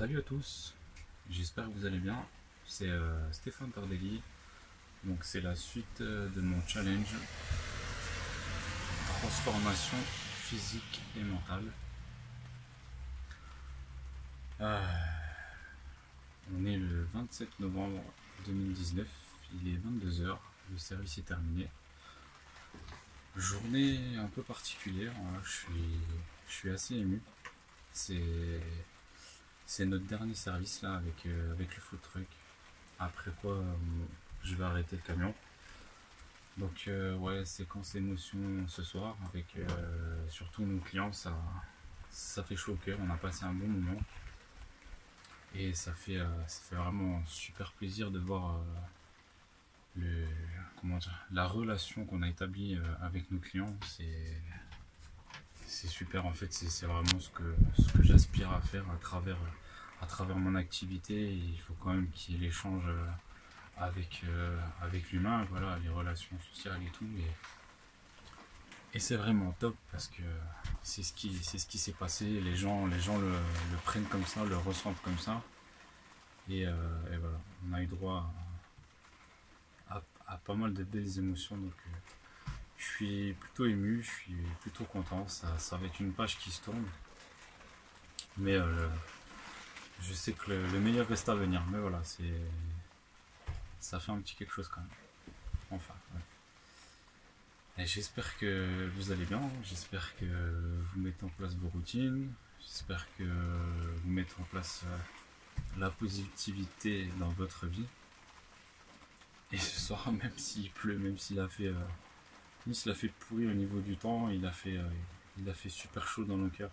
Salut à tous, j'espère que vous allez bien. C'est Stéphane Tardelli. Donc c'est la suite de mon challenge transformation physique et mentale. On est le 27 novembre 2019, il est 22 h, le service est terminé. Journée un peu particulière, hein. Je suis assez ému. C'est notre dernier service là avec le food truck. Après quoi, je vais arrêter le camion. Donc ouais, séquence émotion ce soir avec surtout nos clients, ça fait chaud au cœur. On a passé un bon moment et ça fait vraiment super plaisir de voir la relation qu'on a établie avec nos clients. C'est super en fait. C'est vraiment ce que j'aspire à faire à travers mon activité. Et il faut quand même qu'il y ait l'échange avec l'humain, voilà, les relations sociales et tout. Et c'est vraiment top parce que c'est ce qui s'est passé. Les gens le prennent comme ça, le ressentent comme ça. Et voilà, on a eu droit à pas mal de belles émotions. Donc je suis plutôt ému, je suis plutôt content. Ça va être une page qui se tourne. Mais je sais que le meilleur reste à venir. Mais voilà, ça fait un petit quelque chose quand même. Enfin, ouais. Et j'espère que vous allez bien. J'espère que vous mettez en place vos routines. J'espère que vous mettez en place la positivité dans votre vie. Et ce soir, même s'il pleut, même s'il a fait pourri au niveau du temps, il a fait super chaud dans nos cœurs.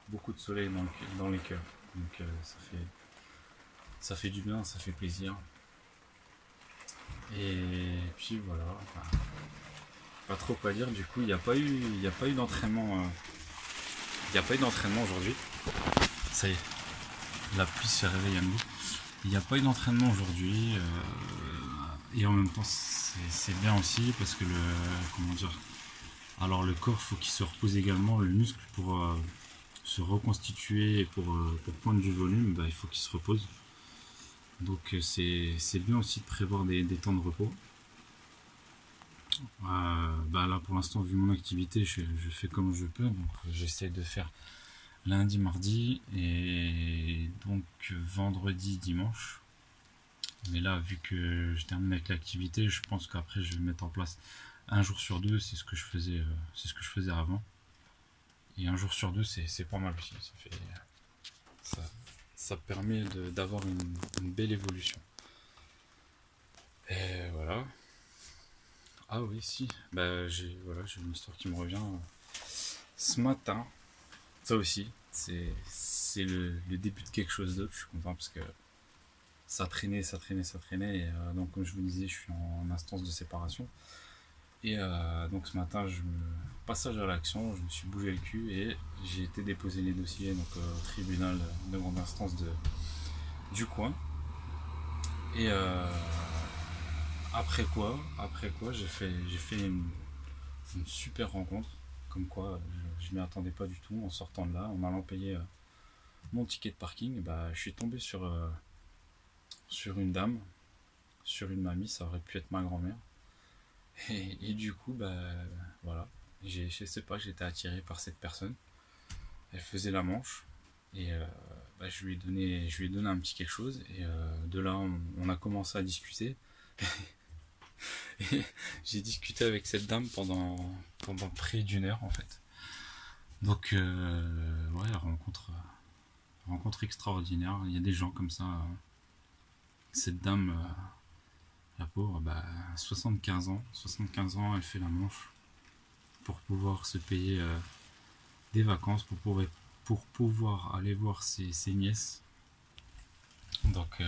Beaucoup de soleil dans les cœurs. Donc ça fait du bien, ça fait plaisir. Et puis voilà. Enfin, pas trop quoi dire. Du coup, il n'y a pas eu d'entraînement. Il n'y a pas eu d'entraînement aujourd'hui. Ça y est, la pluie se réveille à nous. Il n'y a pas eu d'entraînement aujourd'hui. Et en même temps, c'est bien aussi parce que alors le corps, faut qu'il se repose également, le muscle pour se reconstituer et pour prendre du volume, il faut qu'il se repose. Donc c'est bien aussi de prévoir des temps de repos. Là pour l'instant, vu mon activité, je fais comme je peux, donc j'essaie de faire lundi, mardi et donc vendredi, dimanche. Mais là, vu que je termine avec l'activité, je pense qu'après je vais mettre en place un jour sur deux. C'est ce que je faisais avant. Et un jour sur deux, c'est pas mal aussi. Ça permet d'avoir une belle évolution. Et voilà. Ah oui, si. J'ai une histoire qui me revient. Ce matin, ça aussi, c'est le début de quelque chose d'autre. Je suis content parce que ça traînait. Et donc, comme je vous disais, je suis en instance de séparation. Et donc ce matin, passage à l'action, je me suis bougé le cul et j'ai été déposer les dossiers donc, au tribunal de grande instance du coin. Et après quoi, j'ai fait une super rencontre. Comme quoi, je m'y attendais pas du tout. En sortant de là, en allant payer mon ticket de parking, je suis tombé sur une dame, sur une mamie, ça aurait pu être ma grand-mère. Et du coup, voilà, je sais pas, j'étais attiré par cette personne. Elle faisait la manche et je lui ai donné un petit quelque chose. Et de là, on a commencé à discuter. Et j'ai discuté avec cette dame pendant près d'une heure en fait. Donc ouais, rencontre extraordinaire. Il y a des gens comme ça. Cette dame, la pauvre, 75 ans, elle fait la manche pour pouvoir se payer des vacances, pour pouvoir aller voir ses nièces, donc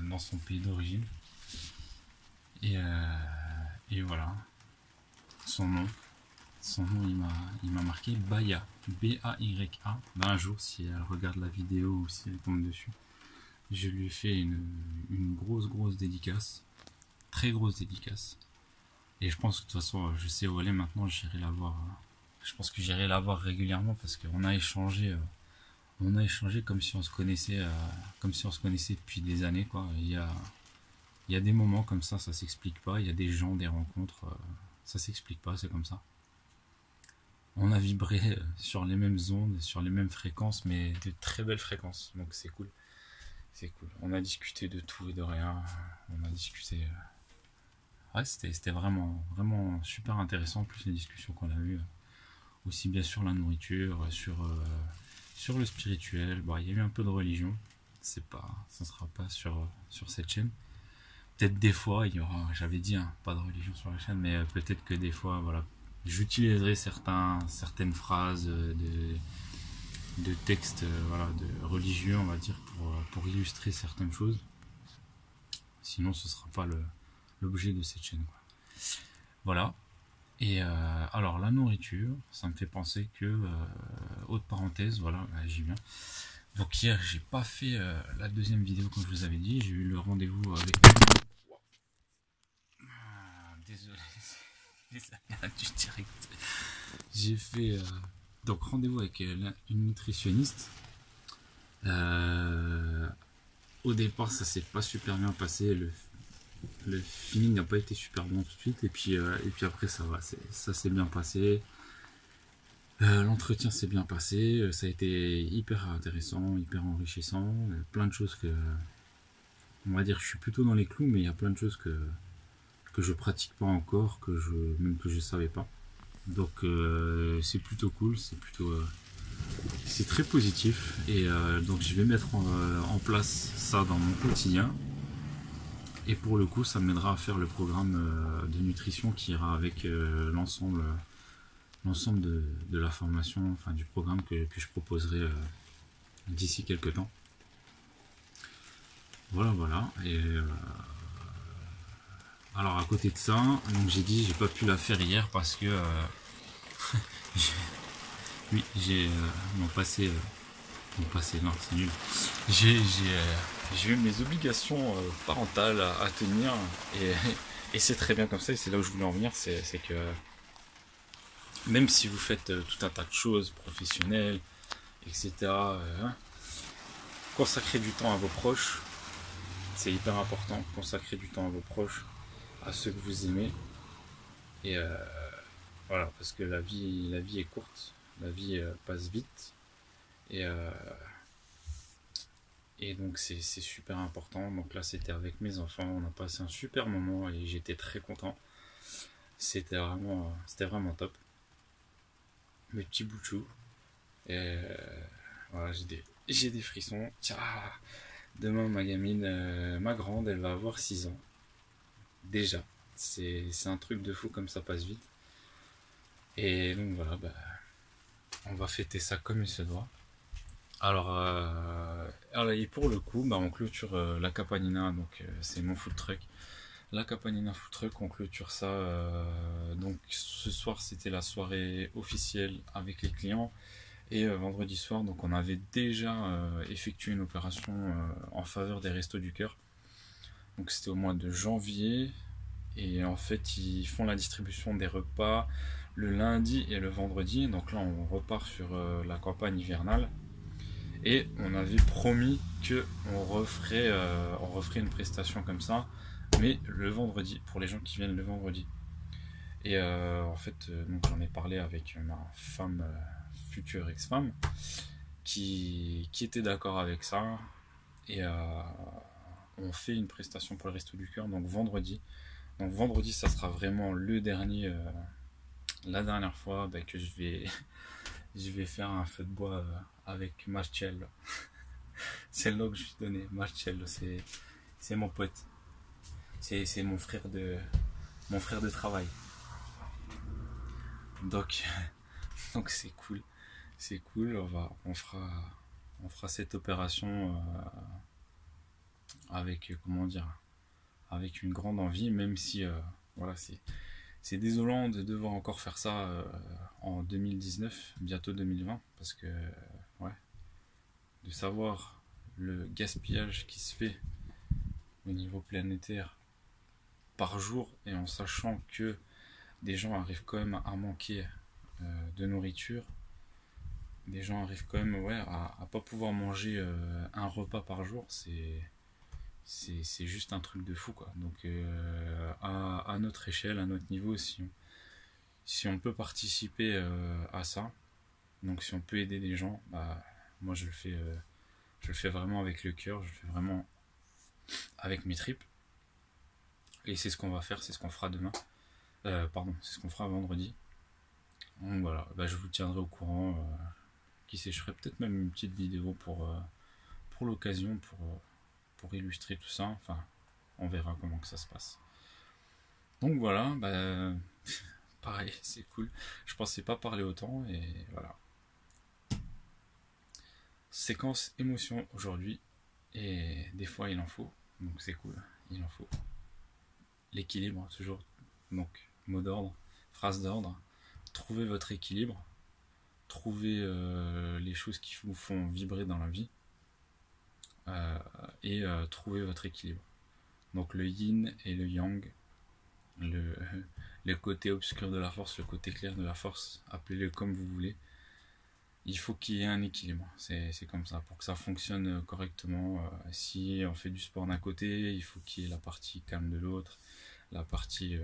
dans son pays d'origine. Et voilà, son nom il m'a marqué Baya, B-A-Y-A. Un jour, si elle regarde la vidéo ou si elle tombe dessus, je lui ai fait une grosse dédicace, très grosse dédicace. Et je pense que de toute façon, je sais où elle est maintenant, j'irai la voir. Je pense que j'irai la voir régulièrement parce qu'on a échangé On a échangé comme si on se connaissait, depuis des années, quoi. Il y a des moments comme ça s'explique pas. Il y a des gens, des rencontres, ça s'explique pas, c'est comme ça. On a vibré sur les mêmes ondes, sur les mêmes fréquences, mais de très belles fréquences. Donc c'est cool. C'est cool. On a discuté de tout et de rien. On a discuté. Ouais, c'était vraiment, vraiment super intéressant. En plus, les discussions qu'on a eues, aussi bien sur la nourriture, sur le spirituel. Bon, il y a eu un peu de religion. Ça sera pas sur cette chaîne. Peut-être des fois, il y aura, j'avais dit, hein, pas de religion sur la chaîne, mais peut-être que des fois, voilà, j'utiliserai certaines phrases de textes, voilà, de religieux, on va dire, pour illustrer certaines choses. Sinon, ce sera pas l'objet de cette chaîne, quoi. Voilà. Et alors, la nourriture, ça me fait penser que, autre parenthèse, voilà, j'y viens. Donc hier, j'ai pas fait la deuxième vidéo comme je vous avais dit. J'ai eu le rendez-vous avec. Désolé, les aléas du direct. J'ai fait donc rendez-vous avec une nutritionniste. Au départ, ça s'est pas super bien passé. Le feeling n'a pas été super bon tout de suite. Et puis après, ça va. Ça s'est bien passé. L'entretien s'est bien passé. Ça a été hyper intéressant, hyper enrichissant. Plein de choses que. On va dire, je suis plutôt dans les clous, mais il y a plein de choses que je pratique pas encore, même que je savais pas. Donc c'est plutôt cool, c'est très positif et donc je vais mettre en place ça dans mon quotidien et pour le coup ça m'aidera à faire le programme de nutrition qui ira avec l'ensemble de la formation, enfin du programme que je proposerai d'ici quelques temps. Voilà et alors à côté de ça, donc j'ai pas pu la faire hier parce que oui, j'ai mon passé, non, c'est nul. J'ai eu mes obligations parentales à tenir et c'est très bien comme ça. Et c'est là où je voulais en venir, c'est que même si vous faites tout un tas de choses professionnelles, etc., consacrer du temps à vos proches, c'est hyper important. Consacrer du temps à vos proches, à ceux que vous aimez, et voilà, parce que la vie est courte, la vie passe vite. Et donc c'est super important. Donc là c'était avec mes enfants, on a passé un super moment et j'étais très content. C'était vraiment top. Mes petits bouts de chou. Et voilà, j'ai des frissons. Tiens, demain ma gamine, ma grande, elle va avoir 6 ans. Déjà. C'est un truc de fou comme ça passe vite. Et donc voilà, bah, on va fêter ça comme il se doit. Alors et pour le coup, bah, on clôture la Capanina, donc c'est mon food truck. La Capanina food truck, on clôture ça. Donc ce soir, c'était la soirée officielle avec les clients. Et vendredi soir, donc on avait déjà effectué une opération en faveur des Restos du Cœur. Donc c'était au mois de janvier. Et en fait, ils font la distribution des repas le lundi et le vendredi. Donc là, on repart sur la campagne hivernale. Et on avait promis qu'on referait une prestation comme ça, mais le vendredi, pour les gens qui viennent le vendredi. Et en fait, donc j'en ai parlé avec ma femme, future ex-femme, qui était d'accord avec ça. Et on fait une prestation pour le Resto du Cœur, donc vendredi. Donc vendredi, ça sera vraiment le dernier, la dernière fois bah, que je vais faire un feu de bois avec Marcello. C'est le nom que je lui donnais. Marcello, c'est mon pote. C'est mon frère de travail. Donc donc c'est cool. C'est cool. On fera cette opération avec comment dire, avec une grande envie, même si voilà, c'est désolant de devoir encore faire ça en 2019, bientôt 2020, parce que ouais, de savoir le gaspillage qui se fait au niveau planétaire par jour et en sachant que des gens arrivent quand même à manquer de nourriture, des gens arrivent quand même, ouais, à pas pouvoir manger un repas par jour, c'est juste un truc de fou, quoi. Donc à notre échelle, à notre niveau, si on peut participer à ça, donc si on peut aider des gens, bah moi je le fais vraiment avec le cœur, je le fais vraiment avec mes tripes. Et c'est ce qu'on va faire, c'est ce qu'on fera demain. Pardon, c'est ce qu'on fera vendredi. Donc voilà, bah, je vous tiendrai au courant. Qui sait, je ferai peut-être même une petite vidéo pour l'occasion, pour illustrer tout ça. Enfin, on verra comment que ça se passe. Donc voilà, bah, pareil, c'est cool. Je pensais pas parler autant et voilà. Séquence émotion aujourd'hui et des fois il en faut, donc c'est cool, il en faut. L'équilibre, toujours. Donc, mot d'ordre, phrase d'ordre. Trouvez votre équilibre. Trouvez les choses qui vous font vibrer dans la vie. Et trouvez votre équilibre. Donc, le yin et le yang. Le, le côté obscur de la force, le côté clair de la force. Appelez-le comme vous voulez. Il faut qu'il y ait un équilibre. C'est comme ça. Pour que ça fonctionne correctement, si on fait du sport d'un côté, il faut qu'il y ait la partie calme de l'autre. La partie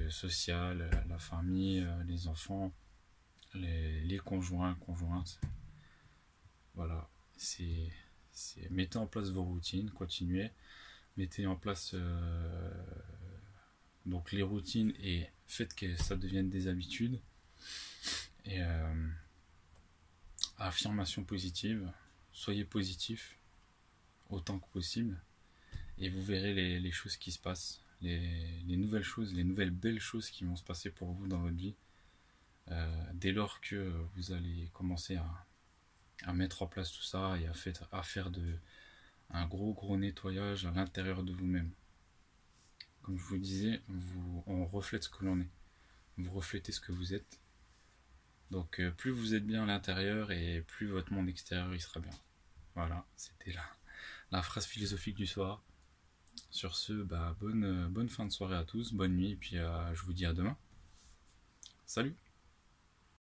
sociale, la famille, les enfants, les conjoints, conjointes. Voilà, mettez en place vos routines, continuez, mettez en place donc les routines et faites que ça devienne des habitudes. Et affirmation positive, soyez positif autant que possible et vous verrez les choses qui se passent. Les nouvelles choses, les nouvelles belles choses qui vont se passer pour vous dans votre vie dès lors que vous allez commencer à mettre en place tout ça et à faire un gros nettoyage à l'intérieur de vous-même. Comme je vous disais, on reflète ce que l'on est, vous reflétez ce que vous êtes, donc plus vous êtes bien à l'intérieur et plus votre monde extérieur il sera bien. Voilà, c'était la phrase philosophique du soir. Sur ce, bah, bonne fin de soirée à tous, bonne nuit, et puis je vous dis à demain. Salut!